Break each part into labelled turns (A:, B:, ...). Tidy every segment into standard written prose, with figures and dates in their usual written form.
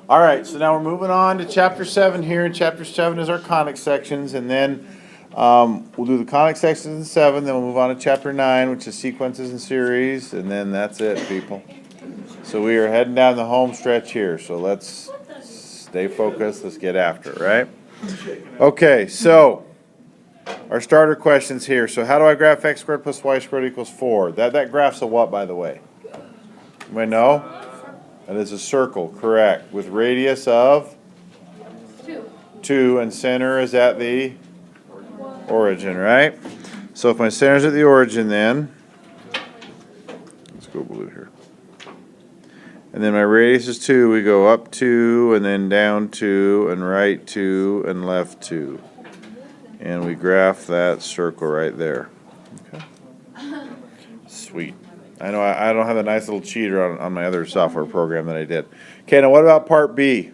A: All right, so now we're moving on to chapter 7 here, and chapter 7 is our conic sections, and then we'll do the conic sections in 7, then we'll move on to chapter 9, which is sequences and series, and then that's it, people. So we are heading down the home stretch here, so let's stay focused, let's get after it, right? Okay, so our starter questions here. So how do I graph x squared plus y squared equals 4? That graph's a what, by the way? Anybody know? That is a circle, correct, with radius of 2, and center is at the origin, right? So if my center's at the origin, then let's go blue here. And then my radius is 2. We go up 2, and then down 2, and right 2, and left 2. And we graph that circle right there. Okay. Sweet. I know I don't have a nice little cheater on my other software program that I did. Okay, now what about part B?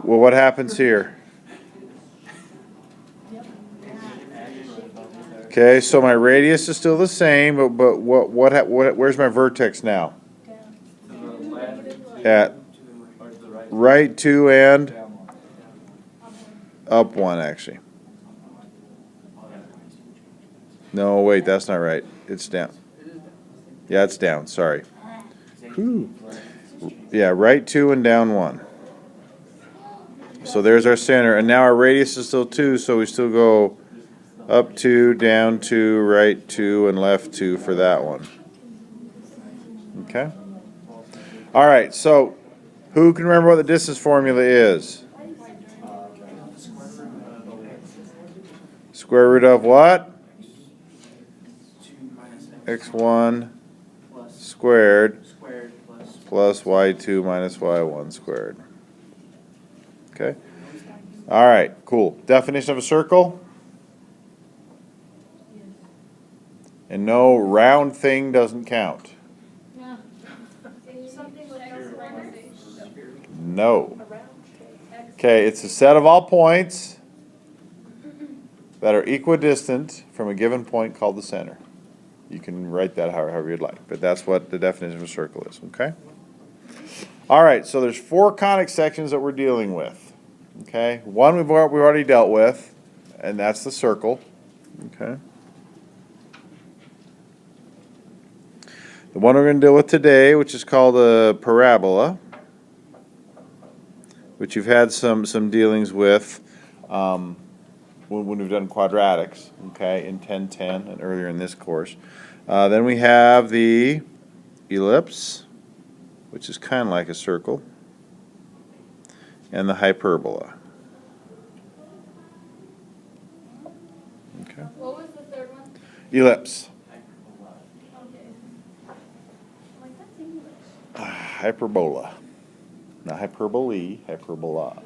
A: Well, what happens here? Okay, so my radius is still the same, but where's my vertex now? At right 2 and up 1, actually. No, wait, that's not right. It's down. Yeah, it's down, sorry. Whew. Yeah, right 2 and down 1. So there's our center, and now our radius is still 2, so we still go up 2, down 2, right 2, and left 2 for that one. Okay? All right, so who can remember what the distance formula is? Square root of what? x1 squared plus y2 minus y1 squared. Okay? All right, cool. Definition of a circle? And no, round thing doesn't count. No. Okay, it's a set of all points that are equidistant from a given point called the center. You can write that however you'd like, but that's what the definition of a circle is, okay? All right, so there's 4 conic sections that we're dealing with, okay? One we've already dealt with, and that's the circle, okay? The one we're going to deal with today, which is called a parabola, which you've had some dealings with when we've done quadratics, okay, in 1010 and earlier in this course. Then we have the ellipse, which is kind of like a circle, and the hyperbola. Okay.
B: What was the third one?
A: Ellipse.
B: Okay. Like that's English.
A: Hyperbola. Not hyperbole, hyperbola.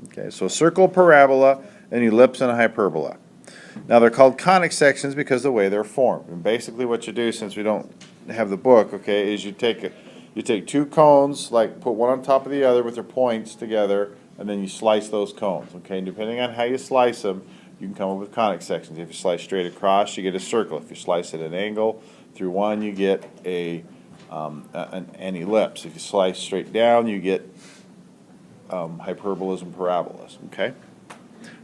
A: Okay, so a circle, parabola, an ellipse, and a hyperbola. Now they're called conic sections because of the way they're formed. And basically what you do, since we don't have the book, okay, is you take 2 cones, like put one on top of the other with their points together, and then you slice those cones, okay? And depending on how you slice them, you can come up with conic sections. If you slice straight across, you get a circle. If you slice at an angle through one, you get an ellipse. If you slice straight down, you get hyperbolas and parabolas, okay?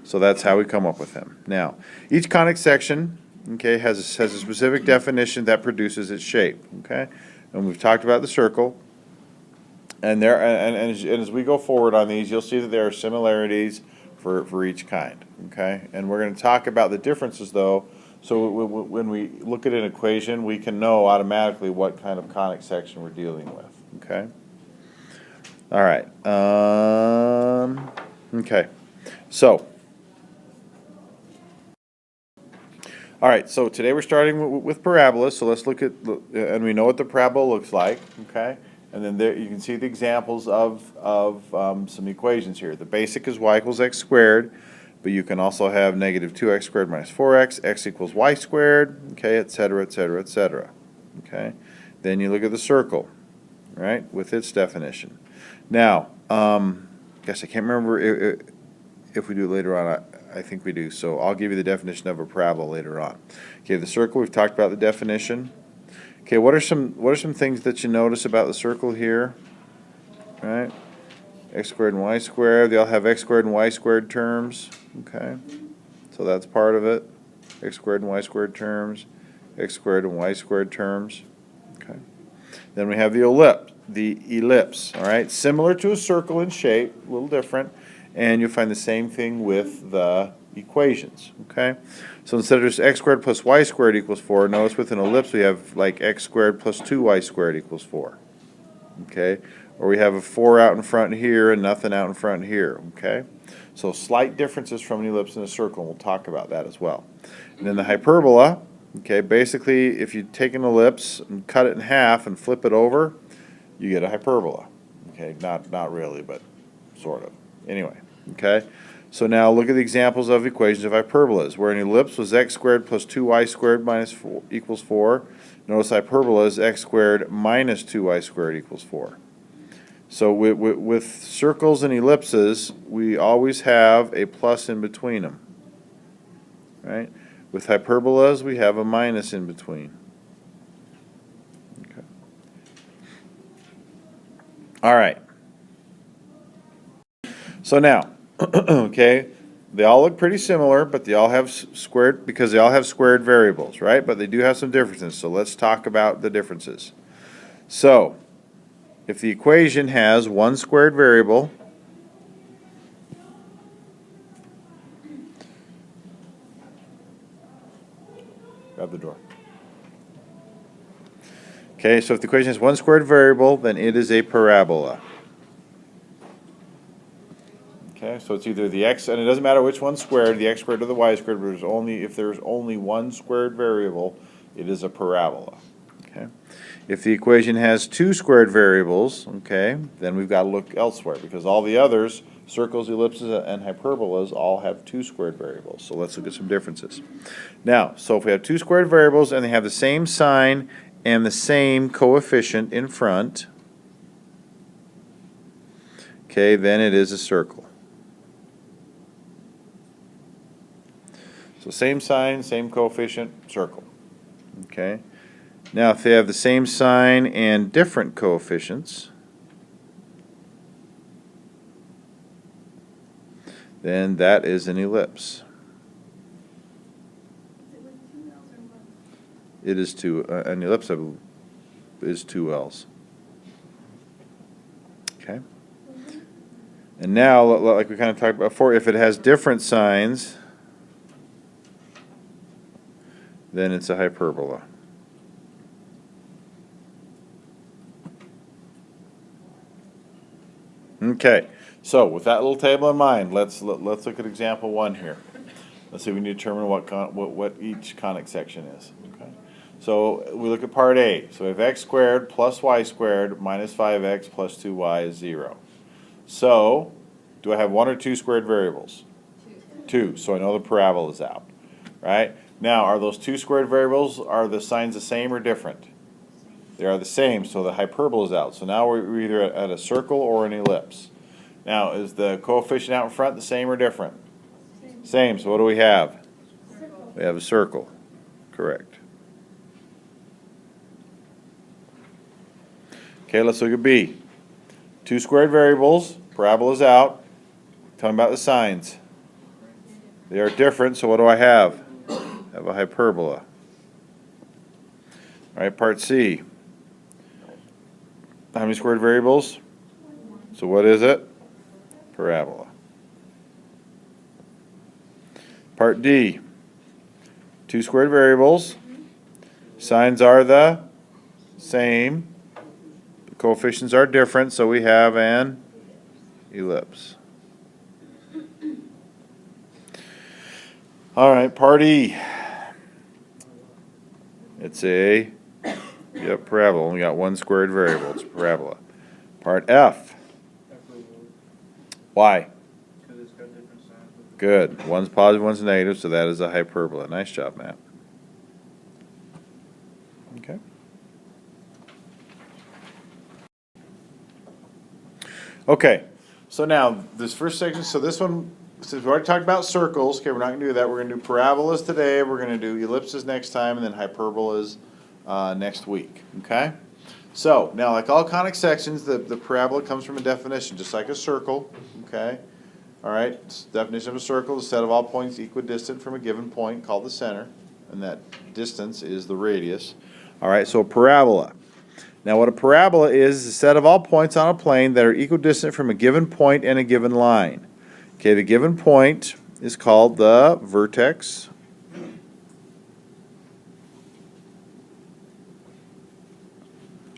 A: So that's how we come up with them. Now, each conic section, okay, has a specific definition that produces its shape, okay? And we've talked about the circle, and as we go forward on these, you'll see that there are similarities for each kind, okay? And we're going to talk about the differences, though, so when we look at an equation, we can know automatically what kind of conic section we're dealing with, okay? All right. Okay. So. All right. So today we're starting with parabolas. So let's look at, and we know what the parabola looks like. Okay. And then there you can see the examples of some equations here. The basic is y equals x squared, but you can also have negative 2x squared minus 4x, x equals y squared. Okay, et cetera, et cetera, et cetera. Okay. Then you look at the circle, right, with its definition. Now, guess I can't remember if we do it later on. I think we do. So I'll give you the definition of a parabola later on. Okay, the circle, we've talked about the definition. Okay, what are some things that you notice about the circle here? Right? X squared and y squared, they all have x squared and y squared terms, okay? So that's part of it. X squared and y squared terms, x squared and y squared terms, okay? Then we have the ellipse, all right? Similar to a circle in shape, a little different, and you'll find the same thing with the equations, okay? So instead of just x squared plus y squared equals 4, notice with an ellipse we have like x squared plus 2y squared equals 4, okay? Or we have a 4 out in front here and nothing out in front here, okay? So slight differences from an ellipse and a circle, and we'll talk about that as well. And then the hyperbola, okay, basically if you take an ellipse and cut it in half and flip it over, you get a hyperbola, okay? Not really, but sort of. Anyway, okay? So now look at the examples of equations of hyperbolas. Where an ellipse was x squared plus 2y squared minus 4 equals 4, notice hyperbola is x squared minus 2y squared equals 4. So with circles and ellipses, we always have a plus in between them, right? With hyperbolas, we have a minus in between. Okay. All right. So now, okay, they all look pretty similar, but they all have squared, because they all have squared variables, right? But they do have some differences, so let's talk about the differences. So, if the equation has one squared variable, grab the door. Okay, so if the equation has one squared variable, then it is a parabola. Okay, so it's either the x, and it doesn't matter which one's squared, the x squared or the y squared, but if there's only one squared variable, it is a parabola. Okay. If the equation has two squared variables, okay, then we've got to look elsewhere, because all the others, circles, ellipses, and hyperbolas, all have two squared variables. So let's look at some differences. Now, so if we have two squared variables and they have the same sign and the same coefficient in front, okay, then it is a circle. So same sign, same coefficient, circle. Okay. Now, if they have the same sign and different coefficients, then that is an ellipse.
B: Is it with 2 L's or 1?
A: It is an ellipse is 2 L's. Okay. And now, like we kind of talked about before, if it has different signs, then it's a hyperbola. Okay, so with that little table in mind, let's look at example 1 here. Let's see if we need to determine what each conic section is. Okay, so we look at part A. So we have x squared plus y squared minus 5x plus 2y is 0. So, do I have one or two squared variables? Two. So I know the parabola is out, right? Now, are those two squared variables, are the signs the same or different? They are the same, so the hyperbola is out. So now we're either at a circle or an ellipse. Now, is the coefficient out in front the same or different? Same. So what do we have?
B: Circle.
A: We have a circle. Correct. Okay, let's look at B. Two squared variables, parabola is out. Tell me about the signs. They are different, so what do I have? I have a hyperbola. All right, part C. How many squared variables? So what is it? Parabola. Part D. Two squared variables. Signs are the same. The coefficients are different, so we have an ellipse. All right, part E. It's a parabola. Only got one squared variable. It's a parabola. Part F. Why?
C: Because it's got different signs.
A: Good. One's positive, one's negative, so that is a hyperbola. Nice job, Matt. Okay. Okay, so now this first section, so this one, since we already talked about circles, okay, we're not going to do that. We're going to do parabolas today, we're going to do ellipses next time, and then hyperbolas next week, okay? So, now like all conic sections, the parabola comes from a definition, just like a circle, okay? All right, definition of a circle is a set of all points equidistant from a given point called the center, and that distance is the radius. All right, so a parabola. Now what a parabola is a set of all points on a plane that are equidistant from a given point and a given line. Okay, the given point is called the vertex.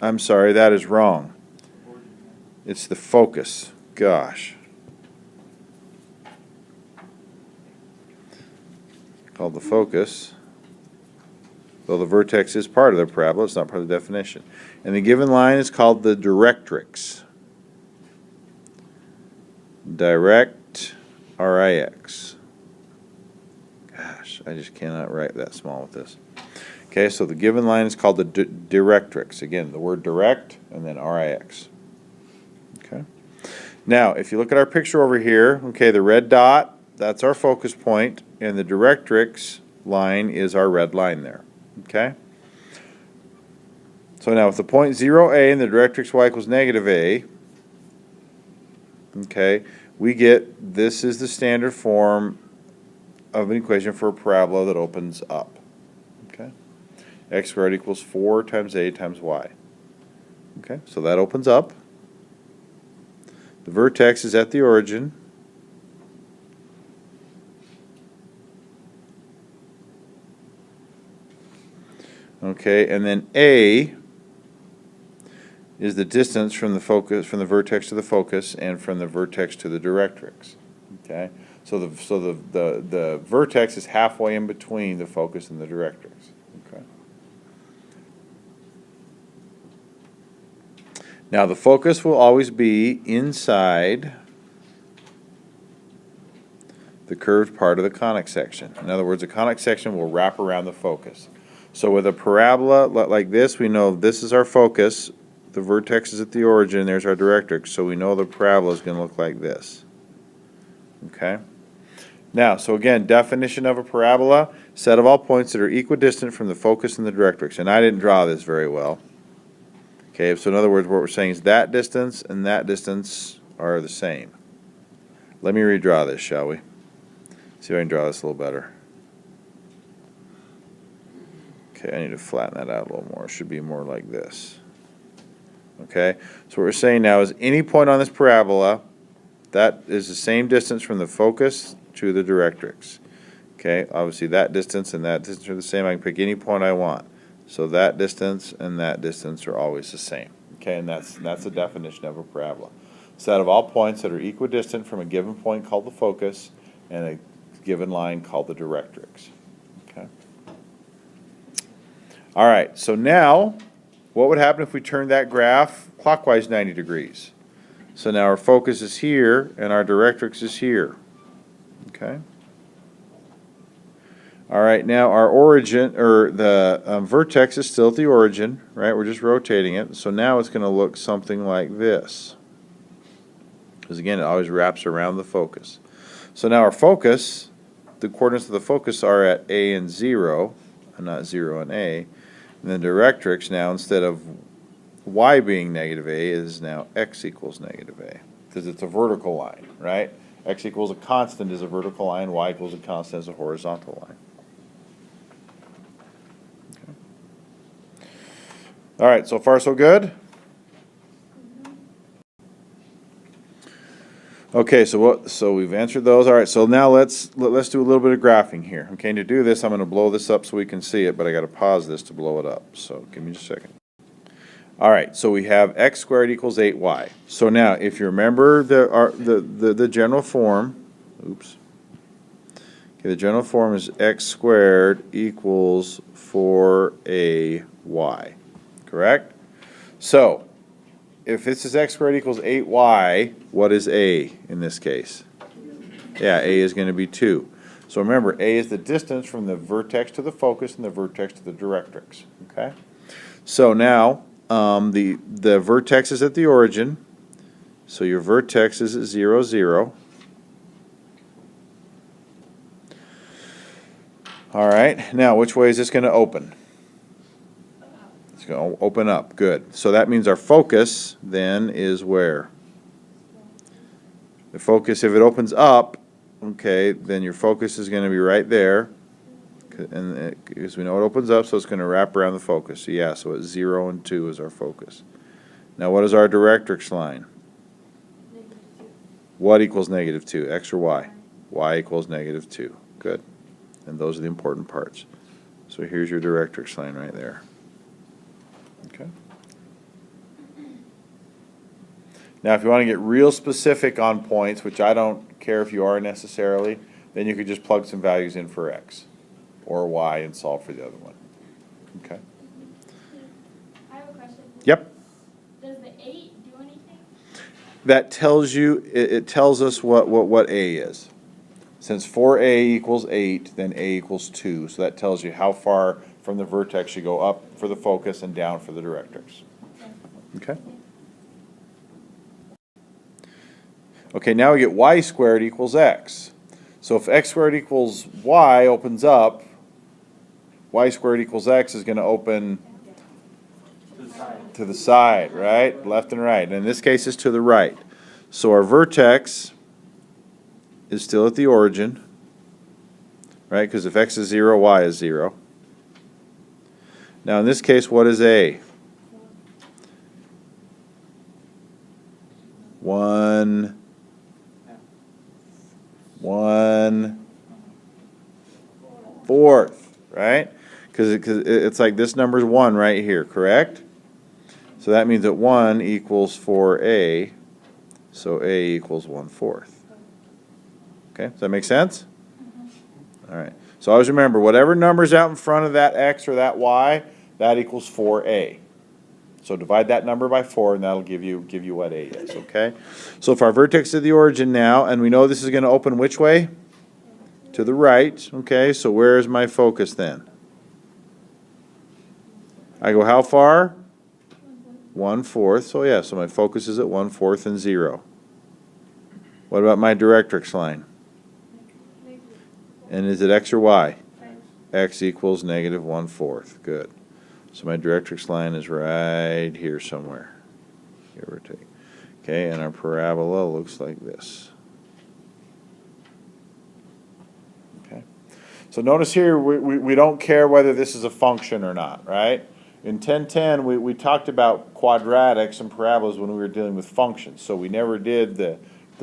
A: I'm sorry, that is wrong. It's the focus. Gosh. Called the focus. Though the vertex is part of the parabola, it's not part of the definition. And the given line is called the directrix. Direct RIX. Gosh, I just cannot write that small with this. Okay, so the given line is called the directrix. Again, the word direct and then RIX. Okay. Now, if you look at our picture over here, okay, the red dot, that's our focus point, and the directrix line is our red line there. Okay? So now with the point 0a and the directrix y equals negative a, okay, we get, this is the standard form of an equation for a parabola that opens up. Okay? X squared equals 4 times a times y. Okay, so that opens up. The vertex is at the origin. Okay, and then A is the distance from the focus, from the vertex to the focus, and from the vertex to the directrix. Okay, so the vertex is halfway in between the focus and the directrix. Okay. Now the focus will always be inside the curved part of the conic section. In other words, the conic section will wrap around the focus. So with a parabola like this, we know this is our focus, the vertex is at the origin, there's our directrix, so we know the parabola is going to look like this. Okay? Now, so again, definition of a parabola, set of all points that are equidistant from the focus and the directrix. And I didn't draw this very well. Okay, so in other words, what we're saying is that distance and that distance are the same. Let me redraw this, shall we? See if I can draw this a little better. Okay, I need to flatten that out a little more. It should be more like this. Okay, so what we're saying now is any point on this parabola, that is the same distance from the focus to the directrix. Okay, obviously that distance and that distance are the same. I can pick any point I want. So that distance and that distance are always the same. Okay, and that's the definition of a parabola. Set of all points that are equidistant from a given point called the focus and a given line called the directrix. Okay. All right, so now what would happen if we turned that graph clockwise 90 degrees? So now our focus is here and our directrix is here. Okay. All right, now our origin, or the vertex is still at the origin, right? We're just rotating it. So now it's going to look something like this. Because again, it always wraps around the focus. So now our focus, the coordinates of the focus are at A and 0, and not 0 and A. And the directrix now, instead of y being negative a, is now x equals negative a. Because it's a vertical line, right? X equals a constant is a vertical line, y equals a constant is a horizontal line. Okay. All right, so far so good? Okay, so we've answered those. All right, so now let's do a little bit of graphing here. Okay, to do this, I'm going to blow this up so we can see it, but I got to pause this to blow it up. So give me just a second. All right, so we have x squared equals 8y. So now, if you remember the general form, oops. Okay, the general form is x squared equals 4ay, correct? So, if this is x squared equals 8y, what is a in this case? Yeah, a is going to be 2. So remember, a is the distance from the vertex to the focus and the vertex to the directrix. Okay? So now, the vertex is at the origin. So your vertex is at 0, 0. All right. Now, which way is this going to open? gonna open up, good. So that means our focus then is where? The focus, if it opens up, okay, then your focus is gonna be right there. And because we know it opens up, so it's gonna wrap around the focus. So yeah, so it's 0 and 2 is our focus. Now what is our directrix line? What equals -2, x or y? Y equals -2, good. And those are the important parts. So here's your directrix line right there. Okay. Now if you want to get real specific on points, which I don't care if you are necessarily, then you could just plug some values in for x or y and solve for the other one. Okay.
B: I have a question.
A: Yep.
B: Does the 8 do anything?
A: That tells you, it tells us what A is. Since 4A equals 8, then A equals 2. So that tells you how far from the vertex you go up for the focus and down for the directrix. Okay? Okay, now we get y squared equals x. So if x squared equals y opens up, y squared equals x is going to open to the side, right? Left and right. And in this case, it's to the right. So our vertex is still at the origin, right? Because if x is 0, y is 0. Now in this case, what is A? 1, 1/4, right? Because it's like this number's 1 right here, correct? So that means that 1 equals 4A, so A equals 1/4. Okay, does that make sense? All right. So always remember, whatever number's out in front of that x or that y, that equals 4A. So divide that number by 4, and that'll give you what A is, okay? So if our vertex is the origin now, and we know this is going to open which way? To the right, okay? So where is my focus then? I go how far? 1/4. So yeah, so my focus is at 1/4 and 0. What about my directrix line? And is it x or y? X equals -1/4. Good. So my directrix line is right here somewhere, give or take. Okay, and our parabola looks like this. Okay. So notice here, we don't care whether this is a function or not, right? In 1010, we talked about quadratics and parabolas when we were dealing with functions. So we never did the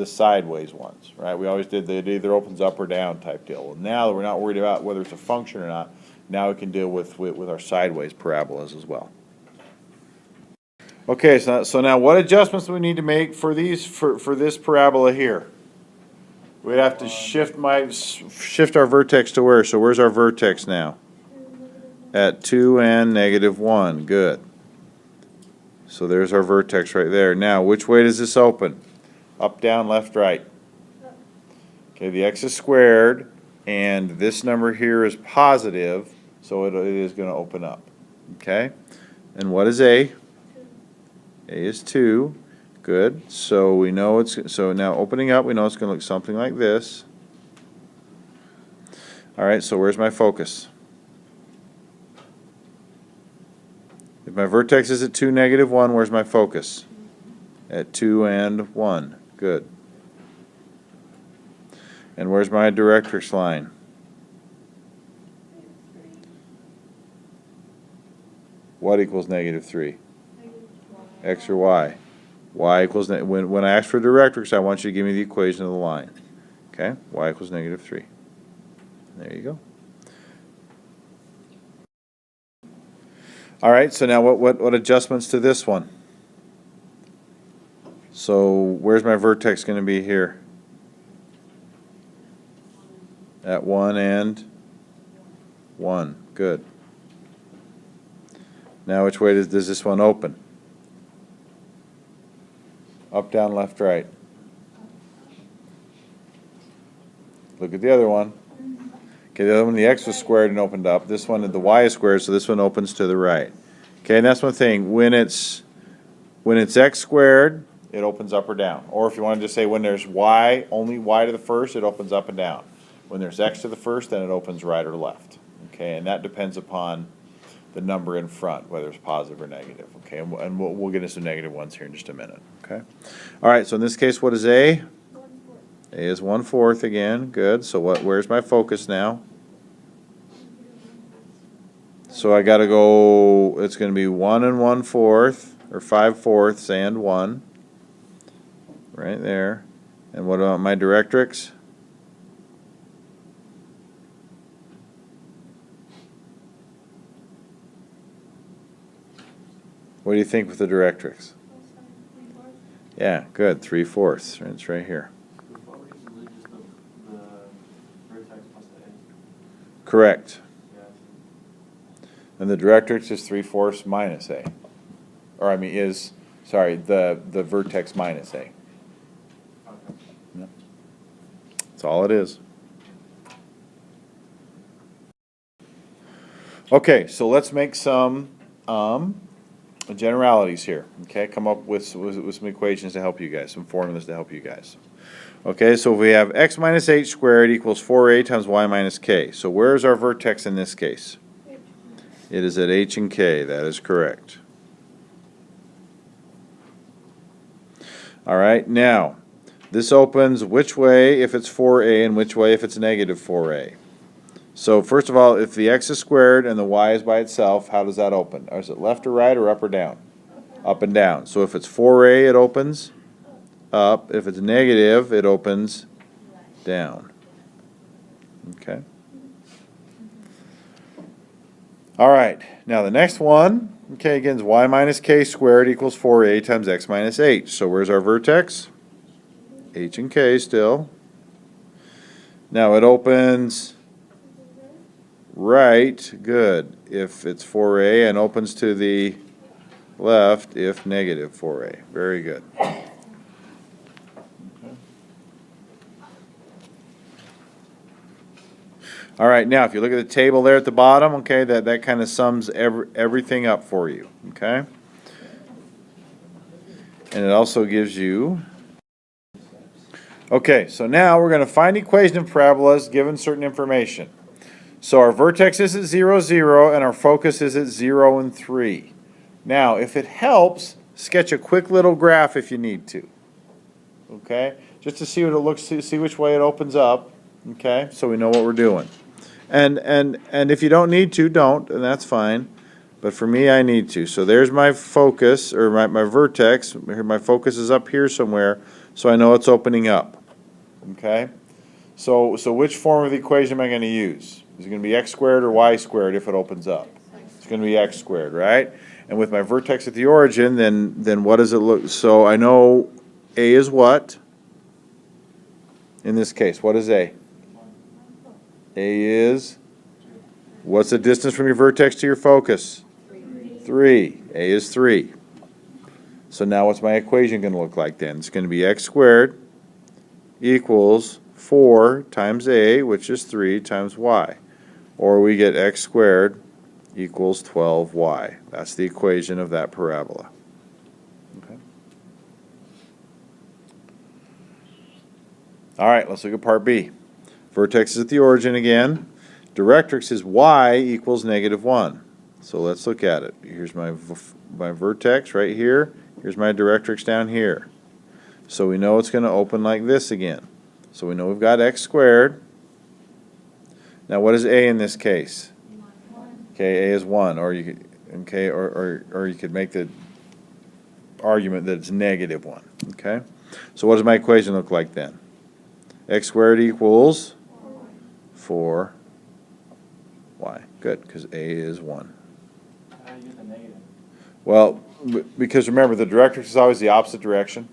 A: sideways ones, right? We always did it either opens up or down type deal. Well, now that we're not worried about whether it's a function or not, now we can deal with our sideways parabolas as well. Okay, so now what adjustments do we need to make for this parabola here? We'd have to shift our vertex to where? So where's our vertex now? At 2 and -1. Good. So there's our vertex right there. Now, which way does this open? Up, down, left, right. Okay, the x is squared, and this number here is positive, so it is going to open up. Okay? And what is A? A is 2. Good. So we know so now opening up, we know it's going to look something like this. All right, so where's my focus? If my vertex is at 2, -1, where's my focus? At 2 and 1. Good. And where's my directrix line? What equals -3? X or y? Y equals, when I ask for directrix, I want you to give me the equation of the line. Okay? Y equals -3. There you go. All right, so now what adjustments to this one? So where's my vertex going to be here? At 1 and 1. Good. Now which way does this one open? Up, down, left, right. Look at the other one. Okay, the other one, the x was squared and opened up. This one, the y is squared, so this one opens to the right. Okay, and that's one thing. When it's x squared, it opens up or down. Or if you want to just say when there's y, only y to the first, it opens up and down. When there's x to the first, then it opens right or left. Okay, and that depends upon the number in front, whether it's positive or negative, okay? And we'll get into some negative ones here in just a minute, okay? All right, so in this case, what is A?
B: 1/4.
A: A is 1/4 again, good. So where's my focus now? So I gotta go, it's gonna be 1 1/4, or 5/4 and 1. Right there. And what about my directrix? What do you think with the directrix? Yeah, good, 3/4, it's right here.
C: What was usually just the vertex plus the A?
A: Correct.
C: Yeah.
A: And the directrix is 3/4 minus A. Or I mean the vertex minus A.
C: Okay.
A: Yep. That's all it is. Okay, so let's make some generalities here, okay? Come up with some equations to help you guys, some formulas to help you guys. Okay, so if we have x minus h squared equals 4a times y minus k. So where is our vertex in this case? It is at h and k, that is correct. All right, now, this opens which way if it's 4a and which way if it's negative 4a. So first of all, if the x is squared and the y is by itself, how does that open? Or is it left or right or up or down? Up and down. So if it's 4a, it opens up. If it's negative, it opens down. Okay. All right, now the next one, okay, again, is y minus k squared equals 4a times x minus h. So where's our vertex? H and k still. Now it opens right, good, if it's 4a, and opens to the left if negative 4a. Very good. All right, now if you look at the table there at the bottom, okay, that kind of sums everything up for you, okay? And it also gives you... Okay, so now we're going to find equation of parabolas given certain information. So our vertex is at 0, 0, and our focus is at 0 and 3. Now, if it helps, sketch a quick little graph if you need to. Okay? Just to see what it looks, see which way it opens up. Okay? So we know what we're doing. And if you don't need to, don't, and that's fine. But for me, I need to. So there's my focus, or my vertex. My focus is up here somewhere, so I know it's opening up. Okay? So which form of the equation am I going to use? Is it going to be x squared or y squared if it opens up? It's going to be x squared, right? And with my vertex at the origin, then what does it look? So I know A is what? In this case, what is A? A is, what's the distance from your vertex to your focus? 3. A is 3. So now what's my equation going to look like then? It's going to be x squared equals 4 times A, which is 3, times y. Or we get x squared equals 12y. That's the equation of that parabola. Okay. All right, let's look at part B. Vertex is at the origin again. Directrix is y equals -1. So let's look at it. Here's my vertex right here. Here's my directrix down here. So we know it's going to open like this again. So we know we've got x squared. Now what is A in this case?
B: 1.
A: Okay, A is 1, or you could, okay, or you could make the argument that it's -1. Okay? So what does my equation look like then? X squared equals 4y. Good, because A is 1.
C: How do you get the negative?
A: Well, because remember, the directrix is always the opposite direction.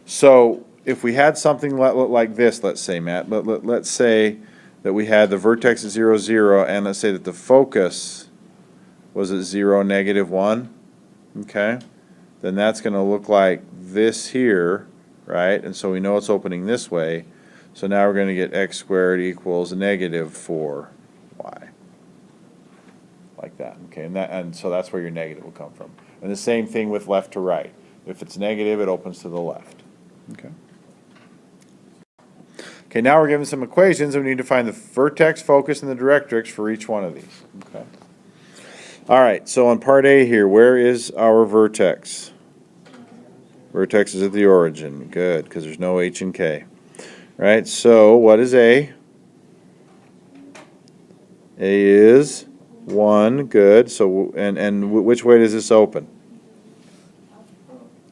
A: So if we had something like this, let's say, Matt, let's say that we had the vertex at 0, 0, and let's say that the focus was at 0, -1, okay? Then that's going to look like this here, right? And so we know it's opening this way. So now we're going to get x squared equals -4y. Like that, okay? And so that's where your negative will come from. And the same thing with left to right. If it's negative, it opens to the left. Okay. Okay, now we're given some equations, and we need to find the vertex, focus, and the directrix for each one of these. Okay. All right, so on part A here, where is our vertex? Vertex is at the origin. Good, because there's no H and K. Right, so what is A? A is 1, good. So, and which way does this open?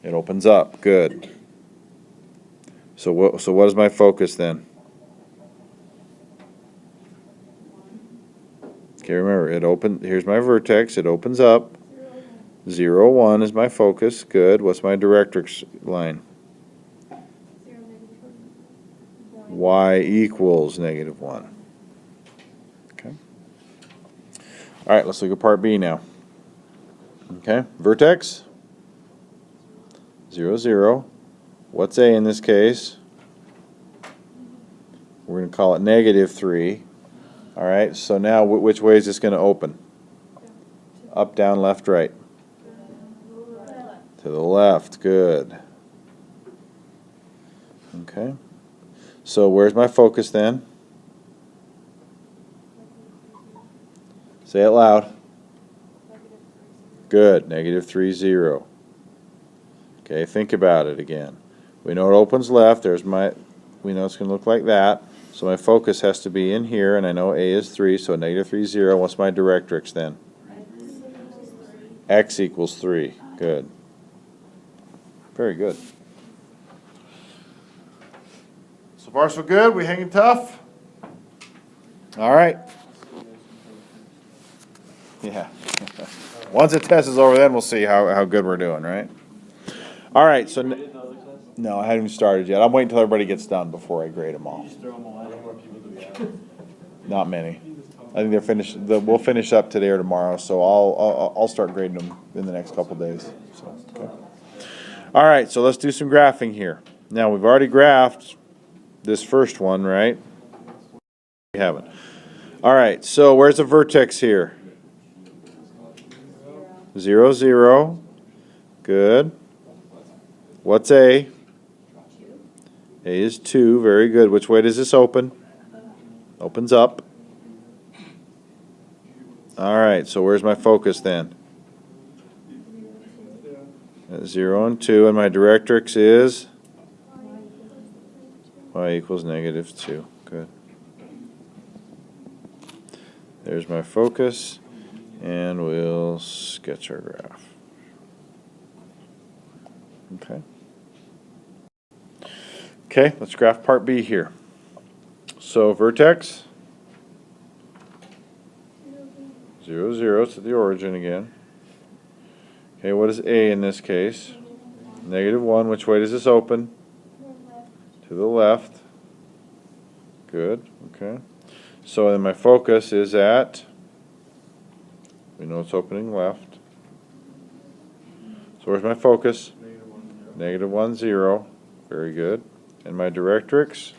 A: It opens up, good. So what is my focus then? Okay, remember, here's my vertex, it opens up. 0, 1 is my focus, good. What's my directrix line? Y equals -1. Okay. All right, let's look at part B now. Okay, vertex, 0, 0. What's A in this case? We're going to call it -3. All right, so now which way is this going to open? Up, down, left, right? To the left, good. Okay. So where's my focus then? Say it loud. Good, -3, 0. Okay, think about it again. We know it opens left, we know it's going to look like that. So my focus has to be in here, and I know A is 3, so -3, 0. What's my directrix then? X equals 3, good. Very good. So far so good, we hanging tough? All right. Yeah. Once the test is over, then we'll see how good we're doing, right? All right, so, no, I haven't even started yet. I'm waiting until everybody gets done before I grade them all.
C: Just throw them away.
A: Not many. I think they're finished, we'll finish up today or tomorrow, so I'll start grading them in the next couple days. So, okay. All right, so let's do some graphing here. Now, we've already graphed this first one, right? We haven't. All right, so where's the vertex here? 0, 0. Good. What's A? A is 2. Very good. Which way does this open? Opens up. All right, so where's my focus then? At 0 and 2, and my directrix is? Y equals -2. Good. There's my focus, and we'll sketch our graph. Okay. Okay, let's graph part B here. So vertex, 0, 0 to the origin again. Okay, what is A in this case? -1, which way does this open? To the left. Good, okay. So then my focus is at, we know it's opening left. So where's my focus? -1, 0. Very good. And my directrix?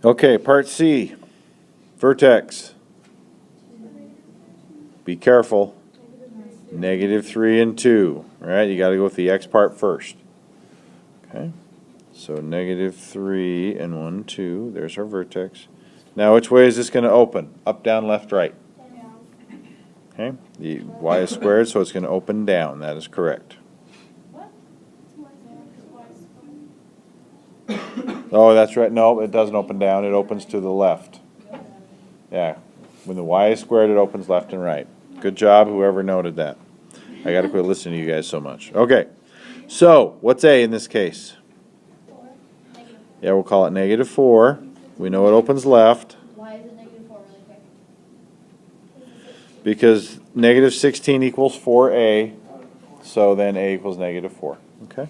A: Okay, part C, vertex. Be careful. -3 and 2, right? You got to go with the X part first. Okay, so -3 and 1, 2. There's our vertex. Now, which way is this going to open? Up, down, left, right. Okay, the Y is squared, so it's going to open down. That is correct. Oh, that's right. No, it doesn't open down. It opens to the left. Yeah. When the Y is squared, it opens left and right. Good job, whoever noted that. I got to quit listening to you guys so much. Okay. So, what's A in this case? Yeah, we'll call it -4. We know it opens left.
B: Why is it -4 really quick?
A: Because -16 equals 4A. So then A equals -4. Okay.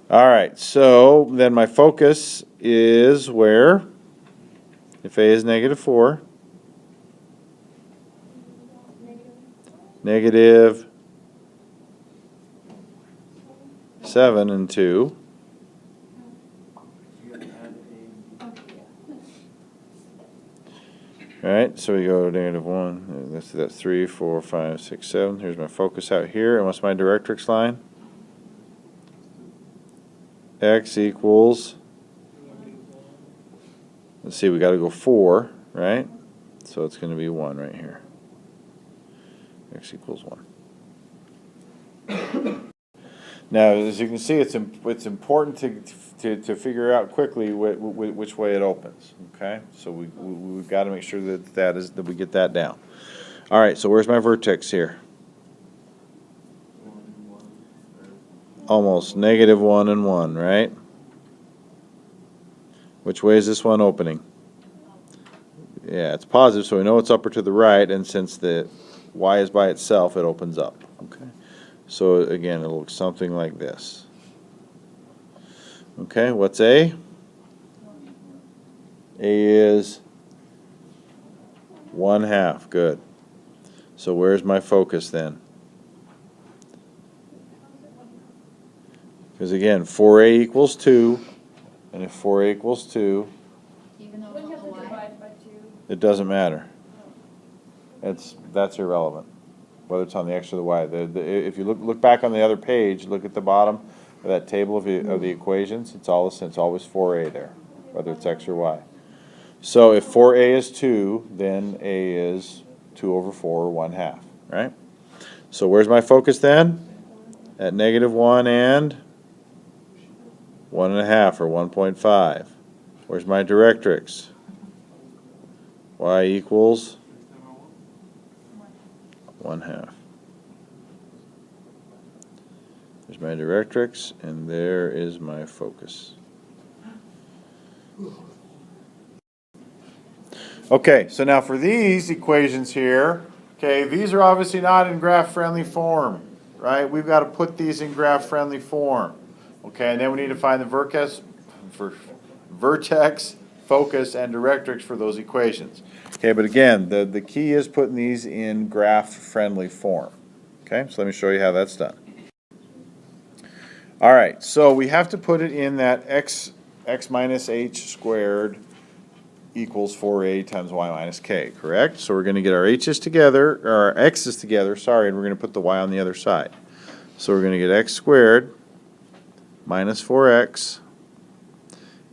A: All right, so then my focus is where? If A is -4, -7 and 2. Right, so we go -1, that's 3, 4, 5, 6, 7. Here's my focus out here, and what's my directrix line? X equals, let's see, we gotta go 4, right? So it's gonna be 1 right here. X equals 1. Now, as you can see, it's important to figure out quickly which way it opens, okay? So we've got to make sure that we get that down. All right, so where's my vertex here? Almost -1 and 1, right? Which way is this one opening? Yeah, it's positive, so we know it's up or to the right, and since the y is by itself, it opens up, okay? So again, it'll look something like this. Okay, what's A? A is 1/2, good. So where's my focus then? Because again, 4A equals 2, and if 4A equals 2,
D: Even though
B: Wouldn't
D: it's
B: have
D: on
B: to
D: the Y?
B: divide by 2.
A: it doesn't matter. That's irrelevant, whether it's on the X or the Y. If you look back on the other page, look at the bottom of that table of the equations, it's always 4A there, whether it's X or Y. So if 4A is 2, then A is 2/4 or 1/2, right? So where's my focus then? At -1 and 1.5 or 1.5. Where's my directrix? Y equals 1/2. There's my directrix, and there is my focus. Okay, so now for these equations here, okay, these are obviously not in graph-friendly form, right? We've got to put these in graph-friendly form. Okay, and then we need to find the vertex, focus, and directrix for those equations. Okay, but again, the key is putting these in graph-friendly form. Okay, so let me show you how that's done. All right, so we have to put it in that x minus h squared equals 4a times y minus k, correct? So we're going to get our h's together, or our x's together, sorry, and we're going to put the y on the other side. So we're going to get x squared minus 4x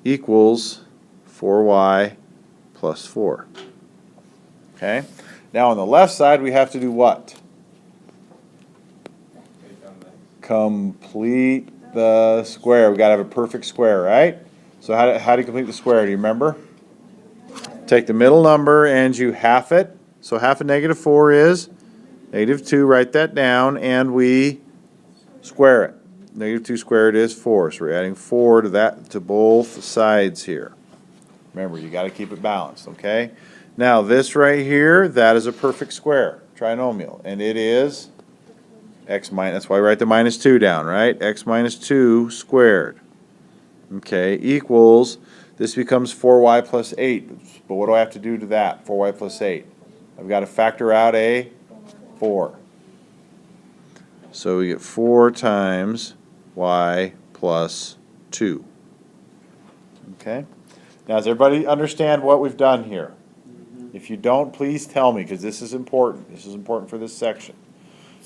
A: equals 4y plus 4. Okay? Now on the left side we have to do what? Complete the square. We've got to have a perfect square, right? So how do you complete the square? Do you remember? Take the middle number and you half it. So half of -4 is -2. Write that down and we square it. -2 squared is 4. So we're adding 4 to both sides here. Remember, you got to keep it balanced, okay? Now this right here, that is a perfect square, trinomial, and it is x minus, that's why I write the -2 down, right? X minus 2 squared, okay, equals, this becomes 4y plus 8, but what do I have to do to that, 4y plus 8? I've got to factor out a 4. So we get 4 times y plus 2, okay? Now does everybody understand what we've done here? If you don't, please tell me, because this is important. This is important for this section.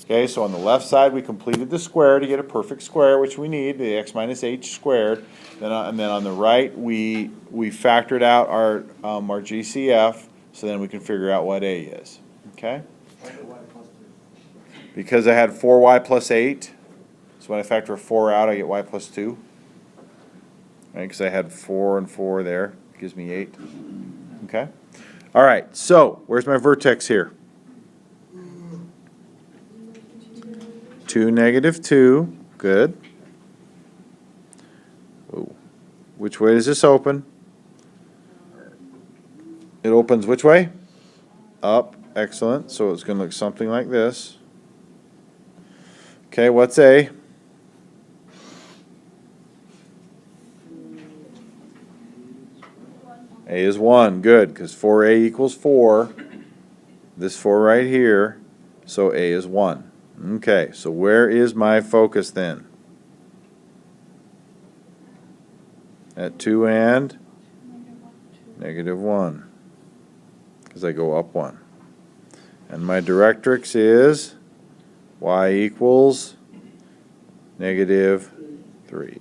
A: Okay, so on the left side, we completed the square to get a perfect square, which we need, the x minus h squared. And then on the right, we factored out our GCF, so then we can figure out what a is. Okay? Because I had 4y plus 8, so when I factor a 4 out, I get y plus 2. Right, because I had 4 and 4 there, it gives me 8. Okay? All right, so where's my vertex here? 2, -2, good. Ooh. Which way does this open? It opens which way? Up, excellent. So it's going to look something like this. Okay, what's A? A is 1, good, because 4A equals 4. This 4 right here, so A is 1. Okay, so where is my focus then? At 2 and -1. because I go up 1. And my directrix is y equals -3.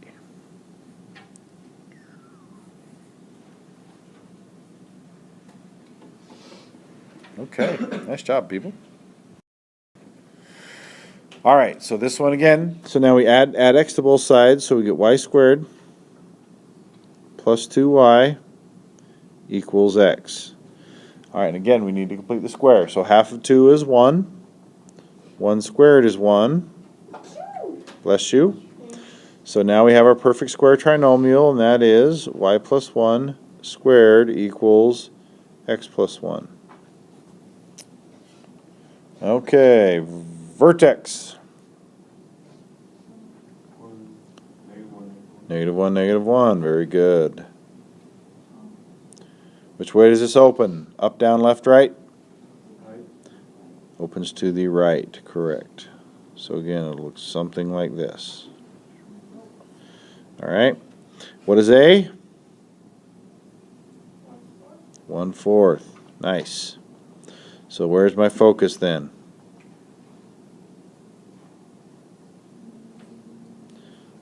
A: Okay, nice job, people. All right, so this one again. So now we add x to both sides, so we get y squared plus 2y equals x. All right, and again, we need to complete the square. So half of 2 is 1. 1 squared is 1. Bless you. So now we have our perfect square trinomial, and that is y plus 1 squared equals x plus 1. Okay, vertex. -1, -1. Very good. Which way does this open? Up, down, left, right?
C: Right.
A: Opens to the right, correct. So again, it looks something like this. All right. What is A? 1/4. Nice. So where's my focus then?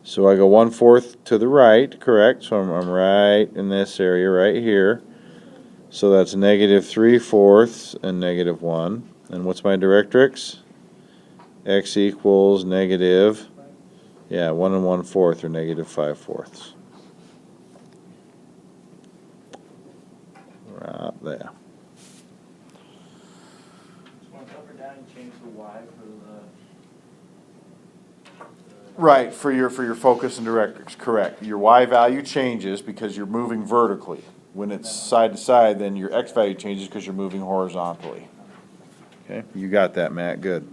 A: So I go 1/4 to the right, correct? So I'm right in this area right here. So that's -3/4 and -1. And what's my directrix? X equals negative, 1 1/4 or -5/4. Right there.
C: Want up or down, change the y for the.
A: Right, for your focus and directrix, correct. Your y value changes because you're moving vertically. When it's side to side, then your x value changes because you're moving horizontally. Okay, you got that, Matt, good.